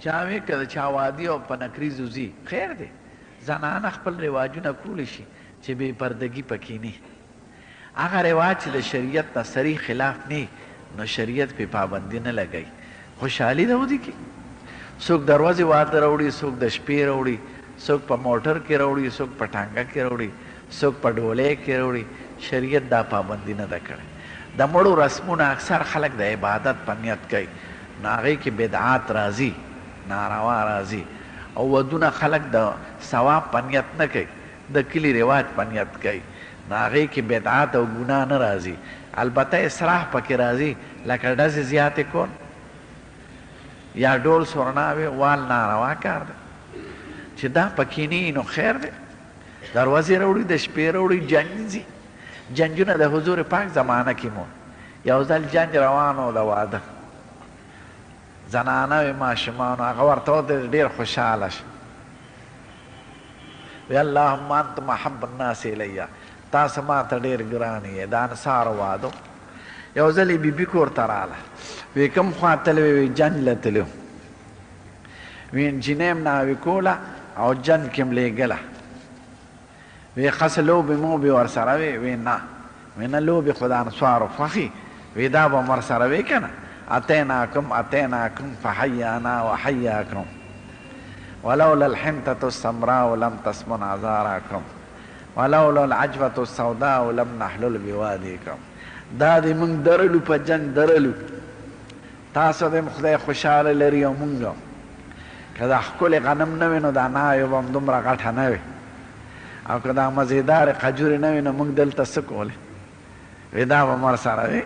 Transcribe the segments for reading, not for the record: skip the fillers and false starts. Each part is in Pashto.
چا وی که د چا وادي او په نکریزو ځي خیر دی زنانه خپل رواجونه کولی شي چې بې پردګي پکې نه هغه رواج چې د شریعت نه صریح خلاف نه نو شریعت پې پابندي نه لګوي خوشحالي ده ودي کې څوک د ورځې واده راوړي څوک د شپې راوړي څوک په موټر کې راوړي څوک په ټانګه کې راوړي څوک په ډولۍ کې راوړي شریعت دا پابندي نه ده کړې د مړو رسمونه اکثر خلک د عبادت په نیت کوي نو هغې کې بدعات راځي ناروا راځي او ودونه خلک د ثواب په نیت نه کوي د کلي رواج په نیت کوي نو هغې کې بدعات او ګناه نه راځي البته اسراف پکې راځي لکه ډزې زیاتې کول یا ډول سورناوې وال ناروا کار دی چې دا پکې نه نو خیر دی دروازې راوړي د شپې راوړي جنګ ځي جنګونه د حضور پاک زمانه کې مو یو ځل جنګ روان و د واده زنانه وې ماشومانو هغه ورته ودرېد ډېر خوشحاله شه وی اللهم انت محب الناس الیه تاسو ما ته ډېر ګران یې د انصارو واده یو ځل یې بیبي کور ته راغله وی کوم خوا تللی وی جنګ له تلو وی نجینۍ م ناوې کوله او جنګ کې م لېږله وی خسه لوبې موبې ورسره وې وی نه وی نه لوبې خو د انصارو خوښي وی دا به م ورسره وې که نه اتیناکم فحیانا وحیاکم ولولا الحنطة السمراء لم تسمن عذاراکم ولولا العجوة السوداء لم نحلل بوادیکم دا دې موږ درلو په جنګ درلو تاسو دې خدای خوشحاله لري او موږ که دا ښکلې غنم نه وي نو دا ناوې به م دومره غټه نه وي او که دا مزېدارې خجورې نه وي نو موږ دلته څه کولې وی دا به م ورسره وي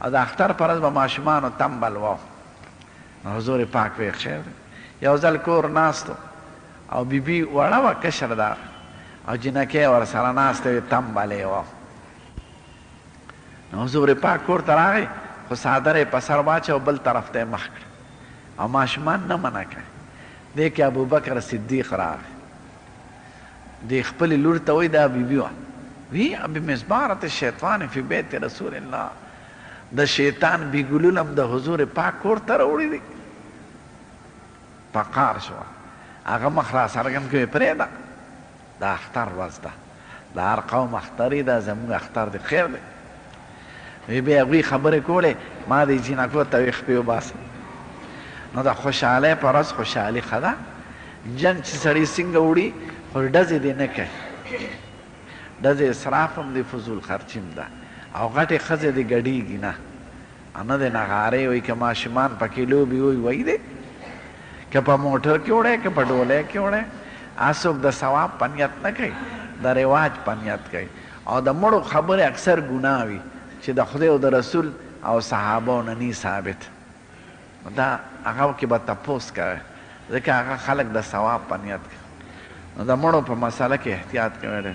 او د اختر په ورځ به ماشومانو تمبل و نو حضور پاک ویښ شوی دی یو ځل کور ناستو او بیبي وړه وه کشر ده او جنکۍ ورسره ناسته وي تمبلې و نو حضور پاک کور ته راغی خو څادر یې په سر واچوه او بل طرف ته یې مخ کړه او ماشومان نه منع کړی دې کې ابوبکر صدیق راغی دې خپلې لور ته وایي دا بیبي وه وی بمزبارة الشیطان فی بیت رسول الله د شیطان بیګلونه م د حضور پاک کور ته راوړي دي پکار شوه هغه مخ را څرګند کړي پرېږده دا اختر ورځ ده د هر قوم اخترې ده زموږ اختر دی خیر دی وی بیا هغوی خبرې کولې ما دې جینکو ته وې خپې وباسه نو د خوشحالۍ په ورځ خوشحالي ښه ده جنګ چې سړی څنګه وړي خو ډزې دې نه کوي ډزې اسراف هم دی فضول خرچي هم ده او غټې ښځې دې ګډېږي نه او نه دې نغارې وایي که ماشومان پکې لوبې وایي وایي دی که په موټر کې وړی که په ډولۍ کې وړی څوک د ثواب په نیت نه کوي د رواج په نیت کوي او د مړو خبرې اکثر ګناه وي چې د خدای او د رسول او صحابو نه نی ثابت دا هغه کې به تپوس کوي ځکه هغه خلک د ثواب په نیت کوي نو د مړو په مسله کې احتیاط کوي